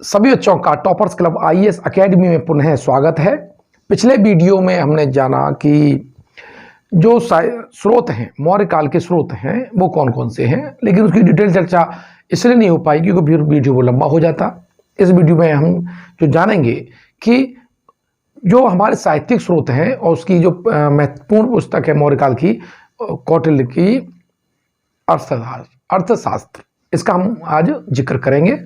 सभी बच्चों का टॉपर्स क्लब आईएएस एकेडमी में पुनः स्वागत है। पिछले वीडियो में हमने जाना कि जो स्रोत हैं, मौर्य काल के स्रोत हैं, वो कौन कौन से हैं, लेकिन उसकी डिटेल चर्चा इसलिए नहीं हो पाई क्योंकि फिर वीडियो वो लंबा हो जाता। इस वीडियो में हम जो जानेंगे कि जो हमारे साहित्यिक स्रोत हैं और उसकी जो महत्वपूर्ण पुस्तक है मौर्य काल की, कौटिल्य की अर्थशास्त्र, इसका हम आज जिक्र करेंगे,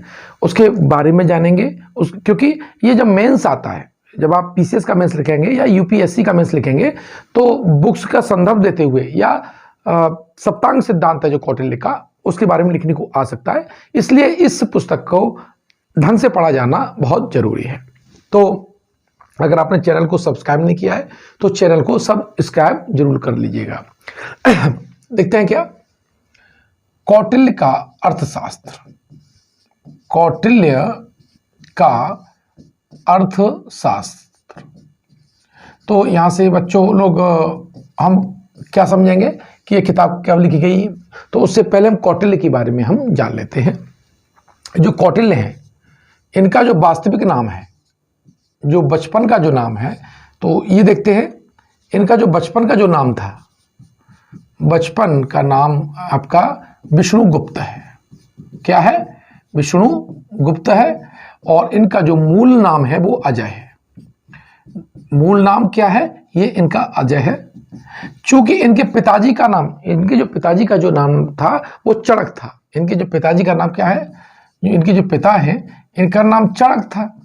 उसके बारे में जानेंगे। क्योंकि ये जब मेंस आता है, जब आप पीसीएस का मेंस लिखेंगे या यूपीएससी का मेंस लिखेंगे तो बुक्स का संदर्भ देते हुए या सप्तांग सिद्धांत है जो कौटिल्य का, उसके बारे में लिखने को आ सकता है। इसलिए इस पुस्तक को ढंग से पढ़ा जाना बहुत जरूरी है। तो अगर आपने चैनल को सब्सक्राइब नहीं किया है तो चैनल को सब्सक्राइब जरूर कर लीजिएगा। देखते हैं क्या कौटिल्य का अर्थशास्त्र। कौटिल्य का अर्थशास्त्र, तो यहां से बच्चों लोग हम क्या समझेंगे कि ये किताब क्या लिखी गई। तो उससे पहले हम कौटिल्य के बारे में हम जान लेते हैं। जो कौटिल्य हैं, इनका जो वास्तविक नाम है, जो बचपन का जो नाम है, तो ये देखते हैं। इनका जो बचपन का जो नाम था, बचपन का नाम आपका विष्णुगुप्त है। क्या है? विष्णुगुप्त है। और इनका जो मूल नाम है वो अजय है। मूल नाम क्या है? ये इनका अजय है। चूंकि इनके पिताजी का नाम, इनके जो पिताजी का जो नाम था वो चणक था। इनके जो पिताजी का नाम क्या है? इनके जो पिता हैं, इनका नाम चणक था।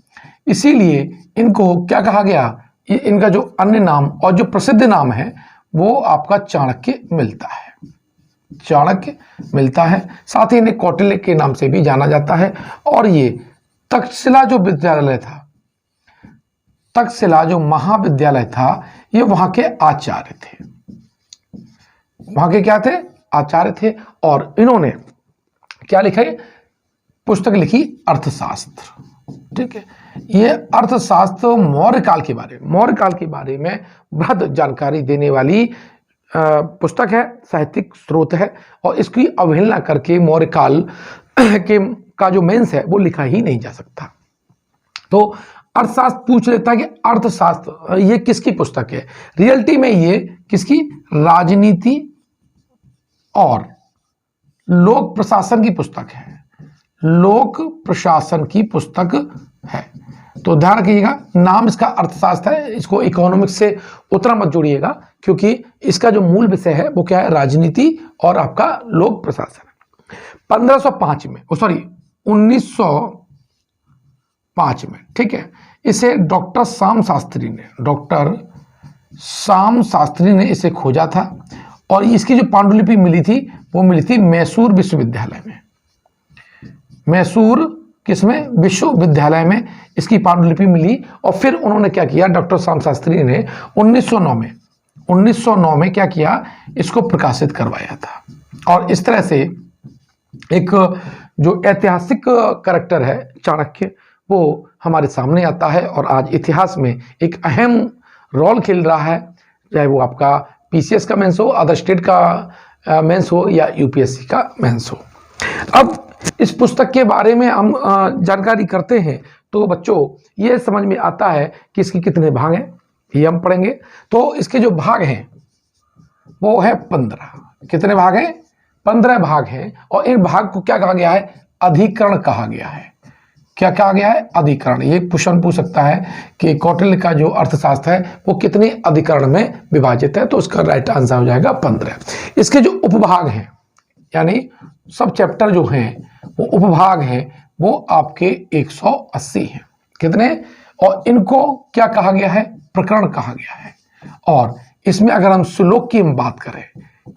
इसीलिए इनको क्या कहा गया? इनका जो अन्य नाम और जो प्रसिद्ध नाम है वो आपका चाणक्य मिलता है। चाणक्य मिलता है। साथ ही इन्हें कौटिल्य के नाम से भी जाना जाता है। और ये तक्षशिला जो विद्यालय था, तक्षशिला जो महाविद्यालय था, ये वहां के आचार्य थे। वहां के क्या थे? आचार्य थे। और इन्होंने क्या लिखा? पुस्तक लिखी अर्थशास्त्र। ठीक है, ये अर्थशास्त्र मौर्य काल के बारे में बृहद जानकारी देने वाली पुस्तक है, साहित्यिक स्रोत है। और इसकी अवहेलना करके मौर्य काल का जो मेंस है वो लिखा ही नहीं जा सकता। तो अर्थशास्त्र पूछ लेता है कि अर्थशास्त्र ये किसकी पुस्तक है? रियलिटी में ये किसकी? राजनीति और लोक प्रशासन की पुस्तक है। लोक प्रशासन की पुस्तक है। तो ध्यान रखिएगा, नाम इसका अर्थशास्त्र है। इसको इकोनॉमिक्स से उतना मत जोड़िएगा क्योंकि इसका जो मूल विषय है वो क्या है? राजनीति और आपका लोक प्रशासन। 1505 में, सॉरी 1905 में, ठीक है, इसे डॉक्टर श्याम शास्त्री ने इसे खोजा था। और इसकी जो पांडुलिपि मिली थी वो मिली थी मैसूर विश्वविद्यालय में। मैसूर किसमें? विश्वविद्यालय में इसकी पांडुलिपि मिली। और फिर उन्होंने क्या किया? डॉक्टर श्याम शास्त्री ने 1909 में क्या किया? इसको प्रकाशित करवाया था। और इस तरह से एक जो ऐतिहासिक कैरेक्टर है चाणक्य, वो हमारे सामने आता है और आज इतिहास में एक अहम रोल खेल रहा है। चाहे वो आपका पीसीएस का मेंस हो, अदर स्टेट का मेंस हो या यूपीएससी का मेंस हो। अब इस पुस्तक के बारे में हम जानकारी करते हैं तो बच्चों ये समझ में आता है कि इसके कितने भाग हैं, ये हम पढ़ेंगे। तो इसके जो भाग हैं वो है 15। कितने भाग हैं? 15 भाग हैं। और इन भाग को क्या कहा गया है? अधिकरण कहा गया है। क्या कहा गया है? अधिकरण। ये क्वेश्चन पूछ सकता है कि कौटिल्य का जो अर्थशास्त्र है वो कितने अधिकरण में विभाजित है। तो उसका राइट आंसर हो जाएगा 15। इसके जो उपभाग हैं, यानी सब चैप्टर जो हैं वो उपभाग हैं, वो आपके 180 हैं। कितने? और इनको क्या कहा गया है? प्रकरण कहा गया है। और इसमें अगर हम श्लोक की हम बात करें,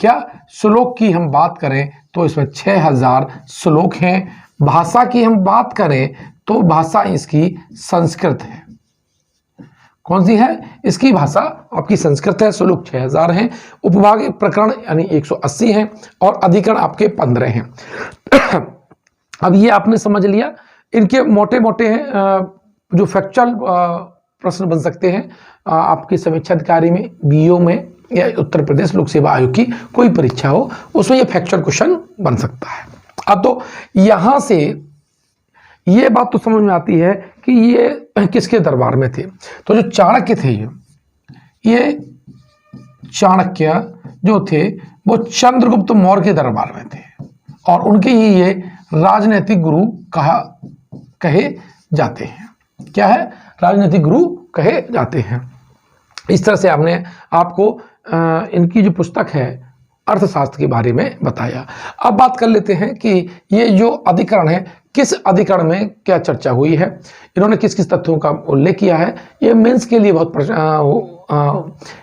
क्या श्लोक की हम बात करें तो इसमें 6000 श्लोक हैं। भाषा की हम बात करें तो भाषा इसकी संस्कृत है। कौन सी है? इसकी भाषा आपकी संस्कृत है। श्लोक 6000 हैं। उपभाग प्रकरण यानी 180 हैं। और अधिकरण आपके 15 हैं। अब ये आपने समझ लिया। इनके मोटे मोटे जो फैक्चुअल प्रश्न बन सकते हैं आपकी समीक्षा अधिकारी में, बीओ में या उत्तर प्रदेश लोक सेवा आयोग की कोई परीक्षा हो, उसमें ये फैक्चुअल क्वेश्चन बन सकता है। अब तो यहां से ये बात तो समझ में आती है कि ये किसके दरबार में थे। तो जो चाणक्य थे, ये चाणक्य जो थे वो चंद्रगुप्त मौर्य के दरबार में थे और उनके ही ये राजनीतिक गुरु कहे जाते हैं। क्या है? राजनीतिक गुरु कहे जाते हैं। इस तरह से आपने आपको इनकी जो पुस्तक है अर्थशास्त्र के बारे में बताया। अब बात कर लेते हैं कि ये जो अधिकरण है, किस अधिकरण में क्या चर्चा हुई है, इन्होंने किस किस तथ्यों का उल्लेख किया है। ये मेंस के लिए बहुत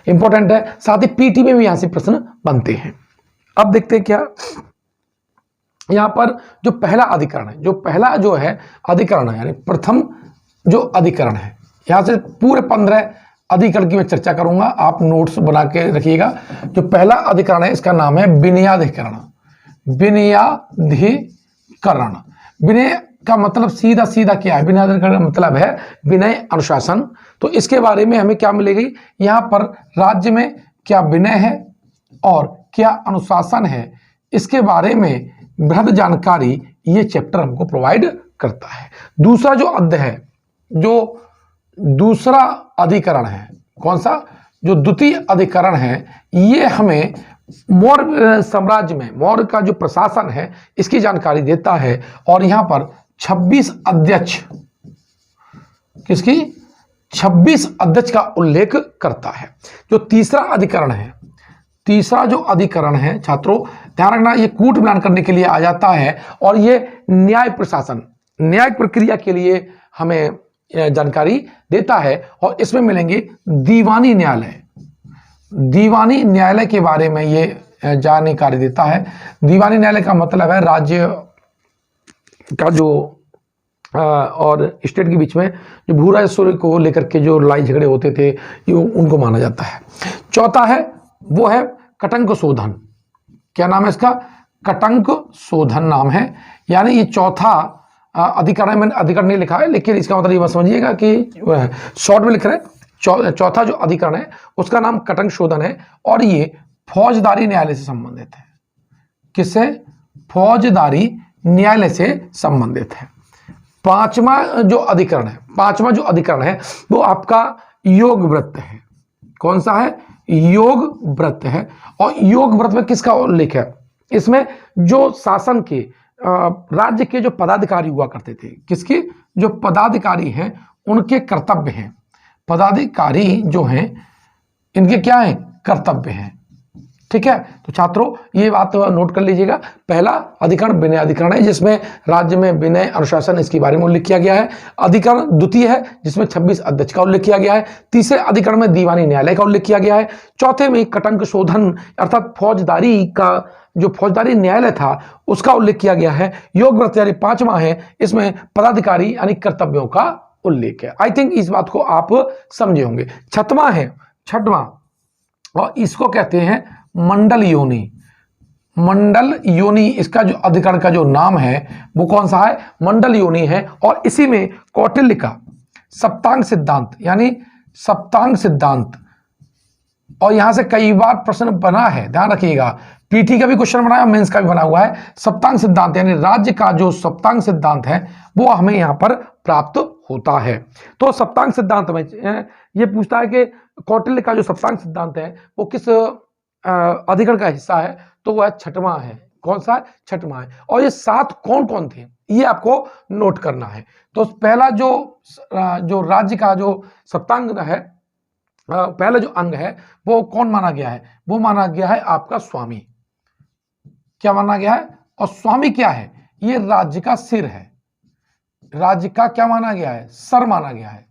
इंपॉर्टेंट है, साथ ही पीटी में भी यहां से प्रश्न बनते हैं। अब देखते हैं क्या यहां पर जो पहला अधिकरण है, जो पहला जो है अधिकरण है, यानी प्रथम जो अधिकरण है, यहां से पूरे 15 अधिकरण की मैं चर्चा करूंगा, आप नोट्स बना के रखिएगा। जो पहला अधिकरण है इसका नाम है विनयाधिकरण। विनयाधिकरण, विनय का मतलब सीधा सीधा क्या है? विनयाधिकरण का मतलब है विनय अनुशासन। तो इसके बारे में हमें क्या मिलेगी, यहां पर राज्य में क्या विनय है और क्या अनुशासन है, इसके बारे में बृहद जानकारी ये चैप्टर हमको प्रोवाइड करता है। दूसरा जो अध्याय है, जो दूसरा अधिकरण है, कौन सा? जो द्वितीय अधिकरण है, ये हमें मौर्य साम्राज्य में मौर्य का जो प्रशासन है इसकी जानकारी देता है और यहां पर 26 अध्यक्ष, किसकी? 26 अध्यक्ष का उल्लेख करता है। जो तीसरा अधिकरण है, तीसरा जो अधिकरण है छात्रों ध्यान रखना, ये कूट मिलान करने के लिए आ जाता है और ये न्याय प्रशासन, न्यायिक प्रक्रिया के लिए हमें जानकारी देता है और इसमें मिलेंगे दीवानी न्यायालय। दीवानी न्यायालय के बारे में ये जानकारी देता है। दीवानी न्यायालय का मतलब है राज्य का जो और स्टेट के बीच में जो भू राजस्व को लेकर के जो लड़ाई झगड़े होते थे ये उनको माना जाता है। चौथा है वो है कटंक शोधन। क्या नाम है इसका? कटंक शोधन नाम है। यानी ये चौथा अधिकरण, मैंने अधिकरण नहीं लिखा है लेकिन इसका मतलब ये समझिएगा कि शॉर्ट में लिख रहे हैं। चौथा जो अधिकरण है उसका नाम कटंक शोधन है और ये फौजदारी न्यायालय से संबंधित है। किससे? फौजदारी न्यायालय से संबंधित है। पांचवा जो अधिकरण है वो आपका योग व्रत है। कौन सा है? योग व्रत है। और योग व्रत में किसका उल्लेख है? इसमें जो शासन के राज्य के जो पदाधिकारी हुआ करते थे, किसके? जो पदाधिकारी हैं उनके कर्तव्य हैं। पदाधिकारी जो हैं इनके क्या हैं? कर्तव्य हैं। ठीक है, तो छात्रों ये बात नोट कर लीजिएगा। पहला अधिकरण विनय अधिकरण है जिसमें राज्य में विनय अनुशासन इसके बारे में उल्लेख किया गया है। अधिकरण द्वितीय है जिसमें 26 अध्यक्ष का उल्लेख किया गया है। तीसरे अधिकरण में दीवानी न्यायालय का उल्लेख किया गया है। चौथे में कटंक शोधन अर्थात फौजदारी का जो फौजदारी न्यायालय था उसका उल्लेख किया गया है। योग व्रत यानी पांचवा है, इसमें पदाधिकारी यानी कर्तव्यों का उल्लेख है। आई थिंक इस बात को आप समझे होंगे। छठवां और इसको कहते हैं मंडल योनि। मंडल योनि इसका जो अधिकरण का जो नाम है वो कौन सा है? मंडल योनि है। और इसी में कौटिल्य का सप्तांग सिद्धांत यानी सप्तांग सिद्धांत, और यहां से कई बार प्रश्न बना है, ध्यान रखिएगा। पीटी का भी क्वेश्चन बना है, मेंस का भी बना हुआ है। सप्तांग सिद्धांत यानी राज्य का जो सप्तांग सिद्धांत है वो हमें यहां पर प्राप्त होता है। तो सप्तांग सिद्धांत में ये पूछता है कि कौटिल्य का जो सप्तांग सिद्धांत है वो किस अधिकरण का हिस्सा है? तो वह छठवां है। कौन सा है? छठवां है। और ये 7 कौन कौन थे ये आपको नोट करना है। तो पहला जो राज्य का जो सप्तांग है, पहला जो अंग है वो कौन माना गया है? वो माना गया है आपका स्वामी। क्या माना गया है? और स्वामी क्या है? ये राज्य का सिर है। राज्य का क्या माना गया है? सर माना गया है।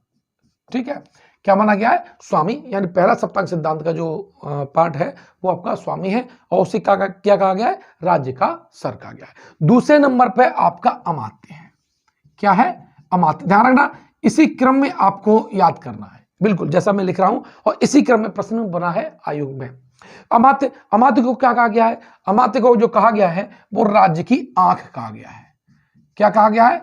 ठीक है, क्या माना गया है? स्वामी। यानी पहला सप्तांग सिद्धांत का जो पार्ट है वो आपका स्वामी है और उसे क्या कहा गया है? राज्य का सर कहा गया है। दूसरे नंबर पे आपका अमात्य है। क्या है? अमात्य। ध्यान रखना, इसी क्रम में आपको याद करना है, बिल्कुल जैसा मैं लिख रहा हूं और इसी क्रम में प्रश्न बना है आयोग में। अमात्य, अमात्य को क्या कहा गया है? अमात्य को जो कहा गया है वो राज्य की आंख कहा गया है। क्या कहा गया है?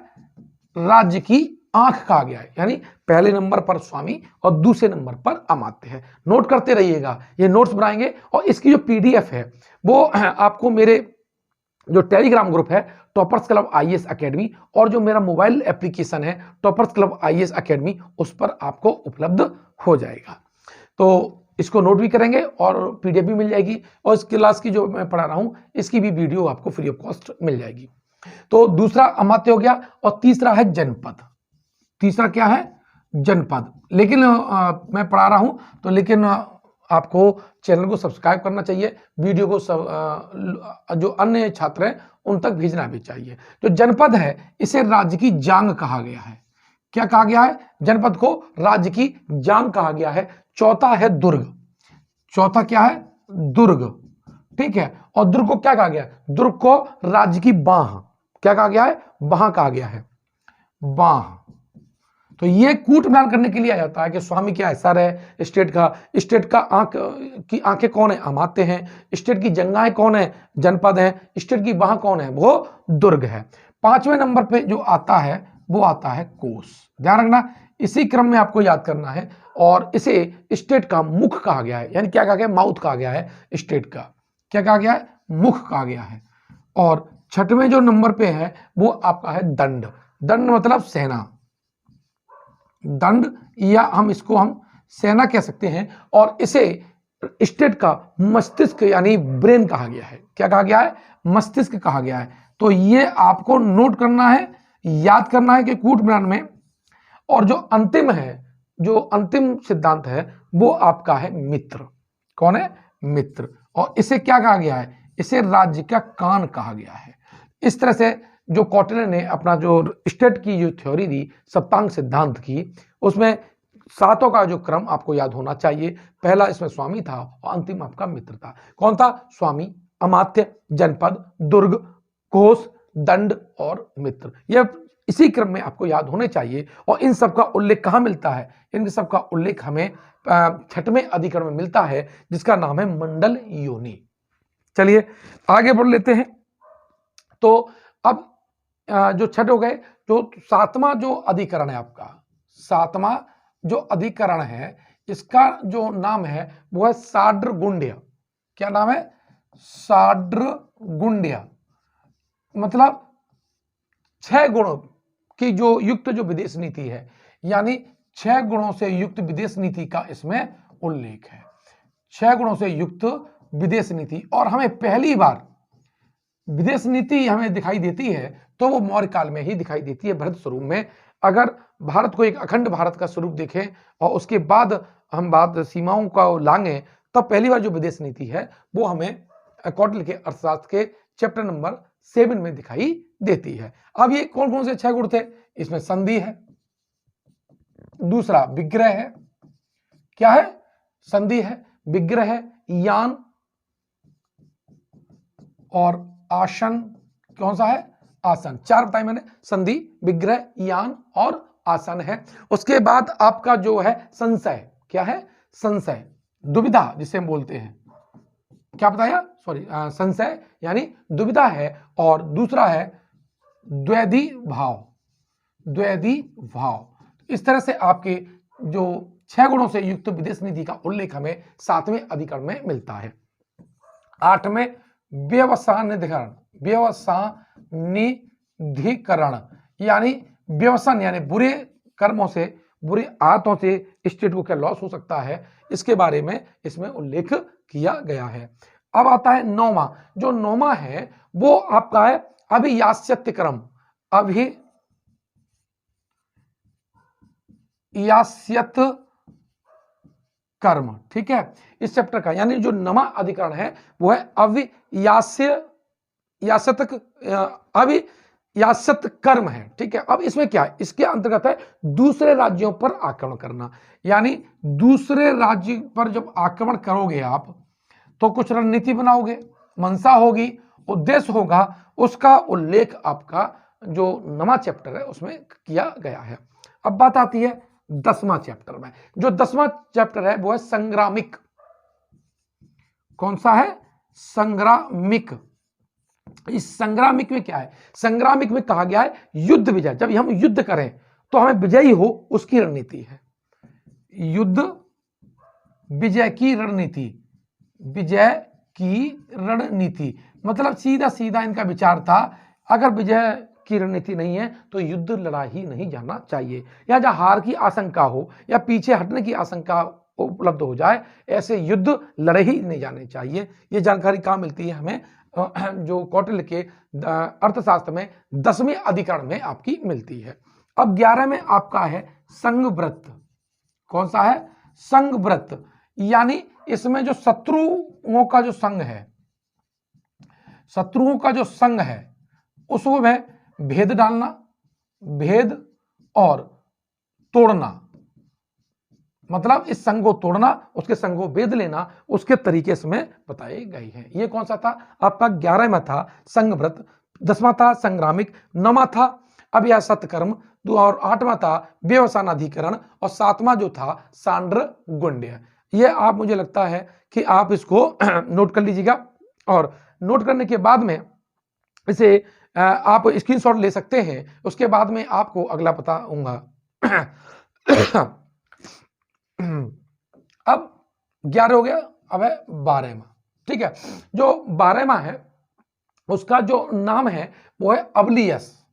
राज्य की आंख कहा गया है। यानी पहले नंबर पर स्वामी और दूसरे नंबर पर अमात्य है। नोट करते रहिएगा, ये नोट्स बनाएंगे और इसकी जो पीडीएफ है वो आपको मेरे जो टेलीग्राम ग्रुप है टॉपर्स क्लब आईएएस एकेडमी, और जो मेरा मोबाइल एप्लीकेशन है टॉपर्स क्लब आईएएस एकेडमी, उस पर आपको उपलब्ध हो जाएगा। तो इसको नोट भी करेंगे और पीडीएफ भी मिल जाएगी, और इस क्लास की जो मैं पढ़ा रहा हूं इसकी भी वीडियो आपको फ्री ऑफ कॉस्ट मिल जाएगी। तो दूसरा अमात्य हो गया, और तीसरा है जनपद। तीसरा क्या है? जनपद। लेकिन मैं पढ़ा रहा हूं तो लेकिन आपको चैनल को सब्सक्राइब करना चाहिए, वीडियो को जो अन्य छात्र हैं उन तक भेजना भी चाहिए। जो जनपद है इसे राज्य की जांग कहा गया है। क्या कहा गया है? जनपद को राज्य की जांग कहा गया है। चौथा है दुर्ग। चौथा क्या है? दुर्ग। ठीक है, और दुर्ग को क्या कहा गया है? दुर्ग को राज्य की बाह क्या कहा गया है? बाह कहा गया है, बाह। तो ये कूट मिलान करने के लिए आ जाता है कि स्वामी क्या है? सर है स्टेट का। स्टेट का की आंखें कौन है? अमात्य हैं। स्टेट की जंगाएं कौन है? जनपद है। स्टेट की बाह कौन है? वो दुर्ग है। 5वें नंबर पे जो आता है वो आता है कोस। ध्यान रखना, इसी क्रम में आपको याद करना है। और इसे स्टेट का मुख कहा गया है, यानी क्या कहा गया? माउथ कहा गया है स्टेट का। क्या कहा गया है? मुख कहा गया है। और 6वें जो नंबर पे है वो आपका है दंड। दंड मतलब सेना। दंड, या हम सेना कह सकते हैं। और इसे स्टेट का मस्तिष्क यानी ब्रेन कहा गया है। क्या कहा गया है? मस्तिष्क कहा गया है। तो ये आपको नोट करना है, याद करना है कि कूट मिलान में। और जो अंतिम है, जो अंतिम सिद्धांत है वो आपका है मित्र। कौन है? मित्र। और इसे क्या कहा गया है? इसे राज्य का कान कहा गया है। इस तरह से जो कौटिल्य ने अपना जो स्टेट की जो थ्योरी दी, सप्तांग सिद्धांत की, उसमें सातों का जो क्रम आपको याद होना चाहिए। पहला इसमें स्वामी था और अंतिम आपका मित्र था। कौन था? स्वामी, अमात्य, जनपद, दुर्ग, कोस, दंड और मित्र। यह इसी क्रम में आपको याद होने चाहिए। और इन सब का उल्लेख कहाँ मिलता है? इन सब का उल्लेख हमें 6वें अधिकरण में मिलता है, जिसका नाम है मंडल योनि। चलिए आगे बढ़ लेते हैं। तो अब जो 6 हो गए, जो 7वां जो अधिकरण है आपका, 7वां जो अधिकरण है इसका जो नाम है वो है साड्रगुंड्य। क्या नाम है? साड्रगुंड्य। मतलब 6 गुणों की जो युक्त जो विदेश नीति है, यानी 6 गुणों से युक्त विदेश नीति का इसमें उल्लेख है। 6 गुणों से युक्त विदेश नीति। और हमें पहली बार विदेश नीति हमें दिखाई देती है तो वो मौर्य काल में ही दिखाई देती है, भरत स्वरूप में। अगर भारत को एक अखंड भारत का स्वरूप देखें और उसके बाद हम बात सीमाओं का लांगे, तो पहली बार जो विदेश नीति है वो हमें कौटिल्य के अर्थशास्त्र के चैप्टर नंबर 7 में दिखाई देती है। अब ये कौन कौन से 6 गुण थे? इसमें संधि है, दूसरा विग्रह है। क्या है? संधि है, विग्रह है, यान और आसन। कौन सा है? आसन। 4 बताए मैंने, संधि, विग्रह, यान और आसन है। उसके बाद आपका जो है संशय। क्या है? संशय, दुविधा जिसे हम बोलते हैं। क्या बताया? सॉरी, संशय यानी दुविधा है। और दूसरा है द्वैधी भाव। द्वैधी भाव। इस तरह से आपके जो 6 गुणों से युक्त विदेश नीति का उल्लेख हमें 7वें अधिकरण में मिलता है। 8वें व्यवसानिधिकरण। व्यवसानिधिकरण यानी व्यवसान, यानी बुरे कर्मों से, बुरी आदतों से स्टेट को क्या लॉस हो सकता है, इसके बारे में इसमें उल्लेख किया गया है। अब आता है 9वां। जो 9वां है वो आपका है अभियास्यत्य क्रम। अभियास्यत कर्म। ठीक है, इस चैप्टर का यानी जो 9वां अधिकरण है वो है अभियास्यत कर्म है। ठीक है, अब इसमें क्या है? इसके अंतर्गत है दूसरे राज्यों पर आक्रमण करना। यानी दूसरे राज्य पर जब आक्रमण करोगे आप तो कुछ रणनीति बनाओगे, मंशा होगी, उद्देश्य होगा, उसका उल्लेख आपका जो 9वां चैप्टर है उसमें किया गया है। अब बात आती है 10वां चैप्टर में। जो 10वां चैप्टर है वो है संग्रामिक। कौन सा है? संग्रामिक। इस संग्रामिक में क्या है? संग्रामिक में कहा गया है युद्ध विजय। जब हम युद्ध करें तो हमें विजयी हो, उसकी रणनीति है। युद्ध विजय की रणनीति, विजय की रणनीति, मतलब सीधा सीधा इनका विचार था, अगर विजय की रणनीति नहीं है तो युद्ध लड़ा ही नहीं जाना चाहिए, या जहां हार की आशंका हो या पीछे हटने की आशंका उपलब्ध हो जाए, ऐसे युद्ध लड़े ही नहीं जाने चाहिए। ये जानकारी कहाँ मिलती है हमें? जो कौटिल्य के अर्थशास्त्र में 10वें अधिकरण में आपकी मिलती है। अब 11 में आपका है संघव्रत। कौन सा है? संघव्रत, यानी इसमें जो शत्रुओं का जो संघ है, शत्रुओं का जो संघ है उसमें भेद डालना, भेद और तोड़ना, मतलब इस संघ को तोड़ना, उसके संघ को भेद लेना, उसके तरीके इसमें बताए गए हैं। ये कौन सा था? आपका 11वां था संघव्रत, 10वां था संग्रामिक, 9वां था अभ्यास सत्कर्म, और 8वां था व्यवसानाधिकरण, और 7वां जो था सांड्र गुण्य। ये आप, मुझे लगता है कि आप इसको नोट कर लीजिएगा, और नोट करने के बाद में इसे आप स्क्रीनशॉट ले सकते हैं। उसके बाद में आपको अगला बताऊंगा। अब 11 हो गया, अब है 12वां। ठीक है, जो 12वां है उसका जो नाम है वो है अवलियस,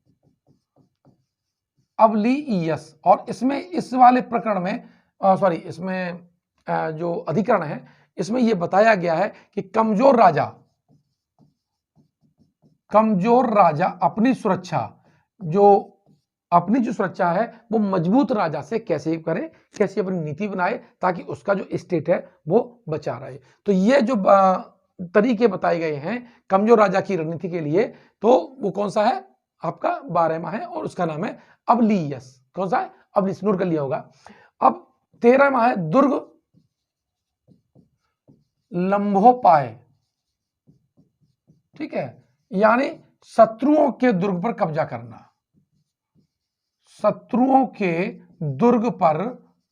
अवलियस। और इसमें इस वाले प्रकरण में सॉरी इसमें जो अधिकरण है इसमें यह बताया गया है कि कमजोर राजा अपनी सुरक्षा, अपनी जो सुरक्षा है वो मजबूत राजा से कैसे करे, कैसे अपनी नीति बनाए ताकि उसका जो स्टेट है वो बचा रहे। तो ये जो तरीके बताए गए हैं कमजोर राजा की रणनीति के लिए, तो वो कौन सा है? आपका 12वां है, और उसका नाम है अवलियस। कौन सा है? अवलियस, नोट कर लिया होगा। अब 13वां है दुर्ग लंबोपाय। ठीक है, यानी शत्रुओं के दुर्ग पर कब्जा करना, शत्रुओं के दुर्ग पर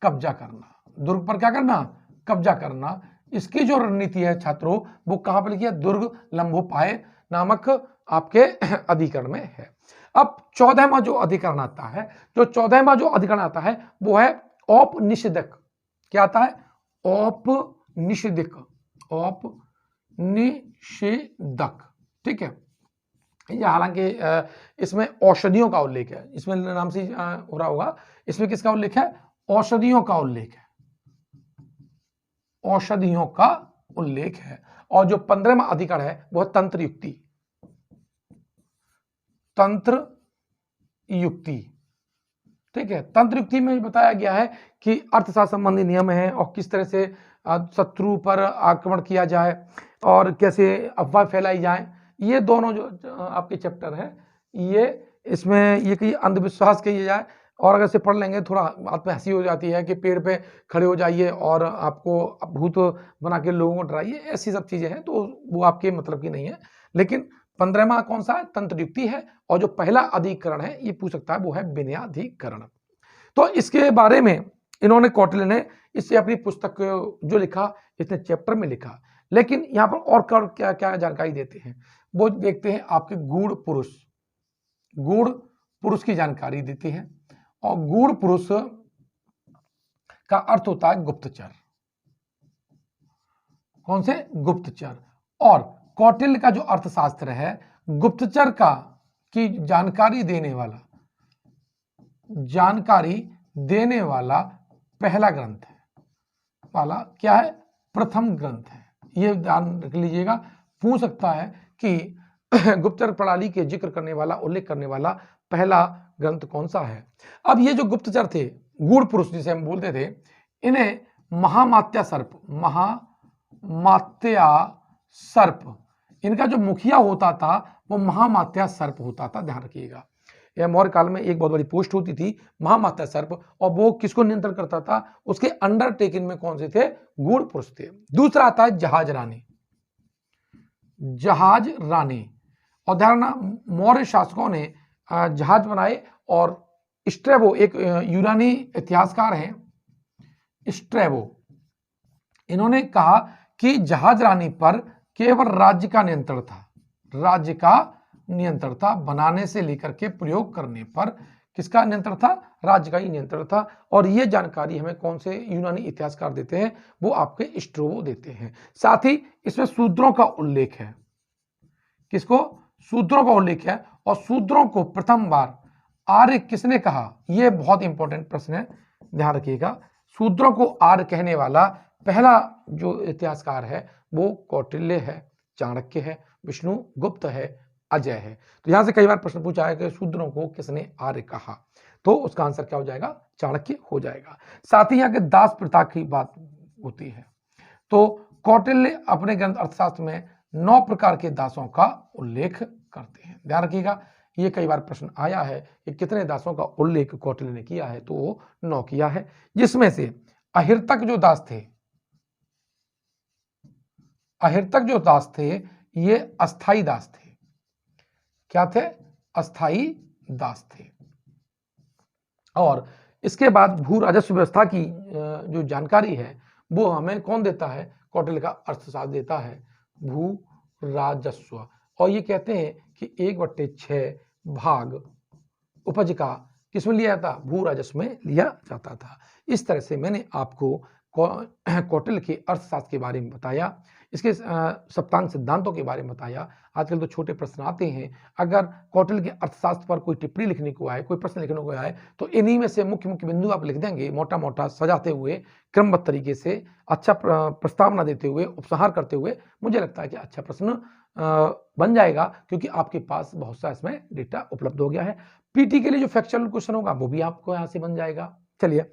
कब्जा करना, दुर्ग पर क्या करना? कब्जा करना। इसकी जो रणनीति है छात्रों, वो कहां पर लिखी है? दुर्ग लंबोपाय नामक आपके अधिकरण में है। अब 14वां जो अधिकरण आता है, जो 14वां जो अधिकरण आता है वो है औपनिषदिक। क्या आता है? औपनिषदिक, औपनिषदक। ठीक है, ये हालांकि इसमें औषधियों का उल्लेख है, इसमें नाम से हो रहा होगा, इसमें किसका उल्लेख है? औषधियों का उल्लेख है, औषधियों का उल्लेख है। और जो 15वां अधिकरण है वह तंत्र युक्ति, तंत्र युक्ति। ठीक है, तंत्र युक्ति में बताया गया है कि अर्थशास्त्र संबंधी नियम है और किस तरह से शत्रु पर आक्रमण किया जाए और कैसे अफवाह फैलाई जाए। ये दोनों जो आपके चैप्टर है, ये इसमें ये कि अंधविश्वास किया जाए, और अगर से पढ़ लेंगे थोड़ा बात में हंसी हो जाती है कि पेड़ पे खड़े हो जाइए और आपको भूत बना के लोगों को डराइए, ऐसी सब चीजें हैं, तो वो आपके मतलब की नहीं है। लेकिन 15वां कौन सा है? तंत्र युक्ति है। और जो पहला अधिकरण है ये पूछ सकता है वो है विनयाधिकरण। तो इसके बारे में इन्होंने, कौटिल्य ने इससे अपनी पुस्तक जो लिखा इसने चैप्टर में लिखा, लेकिन यहाँ पर और क्या क्या जानकारी देते हैं वो देखते हैं। आपके गूढ़ पुरुष की जानकारी देते हैं, और गूढ़ पुरुष का अर्थ होता है गुप्तचर। कौन से? गुप्तचर। और कौटिल्य का जो अर्थशास्त्र है गुप्तचर की जानकारी देने वाला पहला ग्रंथ है, वाला क्या है? प्रथम ग्रंथ है। ये ध्यान रख लीजिएगा, पूछ सकता है कि गुप्तचर प्रणाली के जिक्र करने वाला, उल्लेख करने वाला पहला ग्रंथ कौन सा है। अब ये जो गुप्तचर थे, गूढ़ पुरुष जिसे हम बोलते थे, इन्हें महामात्या सर्प, इनका जो मुखिया होता था वो महामात्या सर्प होता था। ध्यान रखिएगा, यह मौर्य काल में एक बहुत बड़ी पोस्ट होती थी महामात्या सर्प, और वो किसको नियंत्रण करता था? उसके अंडरटेकिंग में कौन से थे? गूढ़ पुरुष थे। दूसरा आता है जहाज रानी। और ध्यान, मौर्य शासकों ने जहाज बनाए, और स्ट्रैबो एक यूनानी इतिहासकार हैं, स्ट्रैबो, इन्होंने कहा कि जहाज रानी पर केवल राज्य का नियंत्रण था, बनाने से लेकर के प्रयोग करने पर किसका नियंत्रण था? राज्य का ही नियंत्रण था। और ये जानकारी हमें कौन से यूनानी इतिहासकार देते हैं? वो आपके स्ट्रोबो देते हैं। साथ ही इसमें शूद्रों का उल्लेख है। किसको? शूद्रों का उल्लेख है। और शूद्रों को प्रथम बार आर्य किसने कहा? यह बहुत इंपॉर्टेंट प्रश्न है, ध्यान रखिएगा। शूद्रों को आर्य कहने वाला पहला जो इतिहासकार है वो कौटिल्य है, चाणक्य है, विष्णुगुप्त है, अजय है। तो यहां से कई बार प्रश्न पूछा है कि शूद्रों को किसने आर्य कहा, तो उसका आंसर क्या हो जाएगा? चाणक्य हो जाएगा। साथ ही यहाँ के दास प्रथा की बात होती है, तो कौटिल्य अपने ग्रंथ अर्थशास्त्र में 9 प्रकार के दासों का उल्लेख करते हैं। ध्यान रखिएगा, ये कई बार प्रश्न आया है कि कितने दासों का उल्लेख कौटिल्य ने किया है, तो वो 9 किया है, जिसमें से अहिर्तक जो दास थे, अहिर्तक जो दास थे ये अस्थाई दास थे। क्या थे? अस्थाई दास थे। और इसके बाद भू राजस्व व्यवस्था की जो जानकारी है वो हमें कौन देता है? कौटिल्य का अर्थशास्त्र देता है, भू राजस्व। और ये कहते हैं कि 1/6 भाग उपज का किसमें लिया जाता? भू राजस्व में लिया जाता था। इस तरह से मैंने आपको कौटिल्य के अर्थशास्त्र के बारे में बताया, इसके सप्तांग सिद्धांतों के बारे में बताया। आजकल तो छोटे प्रश्न आते हैं, अगर कौटिल्य के अर्थशास्त्र पर कोई टिप्पणी लिखने को आए, कोई प्रश्न लिखने को आए, तो इन्हीं में से मुख्य मुख्य बिंदु आप लिख देंगे, मोटा मोटा सजाते हुए, क्रमबद्ध तरीके से, अच्छा प्रस्तावना देते हुए, उपसंहार करते हुए, मुझे लगता है कि अच्छा प्रश्न बन जाएगा, क्योंकि आपके पास बहुत सा इसमें डेटा उपलब्ध हो गया है। पीटी के लिए जो फैक्चुअल क्वेश्चन होगा वो भी आपको यहाँ से बन जाएगा। चलिए,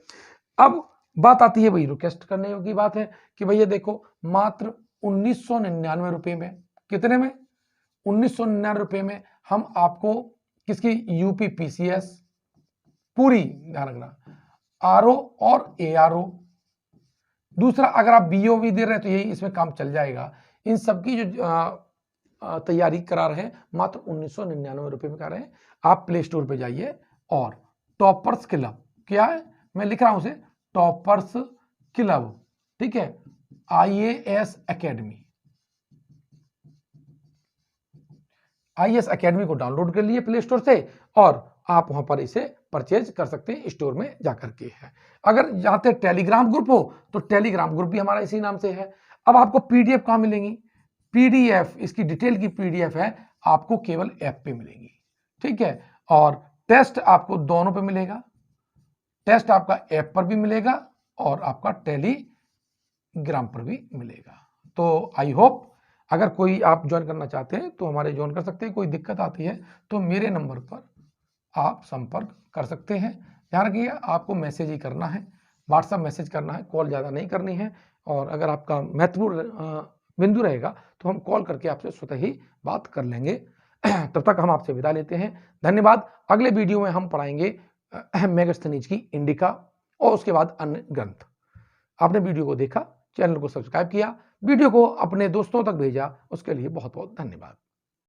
अब बात आती है, वही रिक्वेस्ट करने की बात है कि भैया देखो, मात्र 1999 रुपए में, कितने में? 1999 रुपए में हम आपको किसकी? यूपी पीसीएस पूरी, ध्यान रखना, आरओ और एआरओ। दूसरा, अगर आप बीओ भी दे रहे हैं तो यही इसमें काम चल जाएगा। इन सबकी जो तैयारी करा रहे हैं, मात्र 1999 रुपए में करा रहे हैं। आप प्ले स्टोर पे जाइए और टॉपर्स क्लब, क्या है? मैं लिख रहा हूं उसे, टॉपर्स क्लब, ठीक है, आईएएस एकेडमी, आईएएस एकेडमी को डाउनलोड कर लिए प्ले स्टोर से, और आप वहां पर इसे परचेज कर सकते हैं स्टोर में जाकर के है। अगर चाहते टेलीग्राम ग्रुप हो तो टेलीग्राम ग्रुप भी हमारा इसी नाम से है। अब आपको पीडीएफ कहां मिलेंगी? पीडीएफ, इसकी डिटेल की पीडीएफ है, आपको केवल ऐप पे मिलेगी, ठीक है। और टेस्ट आपको दोनों पे मिलेगा, टेस्ट आपका ऐप पर भी मिलेगा और आपका टेलीग्राम पर भी मिलेगा। तो आई होप, अगर कोई आप ज्वाइन करना चाहते हैं तो हमारे ज्वाइन कर सकते हैं। कोई दिक्कत आती है तो मेरे नंबर पर आप संपर्क कर सकते हैं। ध्यान रखिए, आपको मैसेज ही करना है, व्हाट्सएप मैसेज करना है, कॉल ज़्यादा नहीं करनी है। और अगर आपका महत्वपूर्ण बिंदु रहेगा तो हम कॉल करके आपसे स्वतः ही बात कर लेंगे। तब तक हम आपसे विदा लेते हैं, धन्यवाद। अगले वीडियो में हम पढ़ाएंगे मेगास्थनीज की इंडिका और उसके बाद अन्य ग्रंथ। आपने वीडियो को देखा, चैनल को सब्सक्राइब किया, वीडियो को अपने दोस्तों तक भेजा, उसके लिए बहुत बहुत धन्यवाद।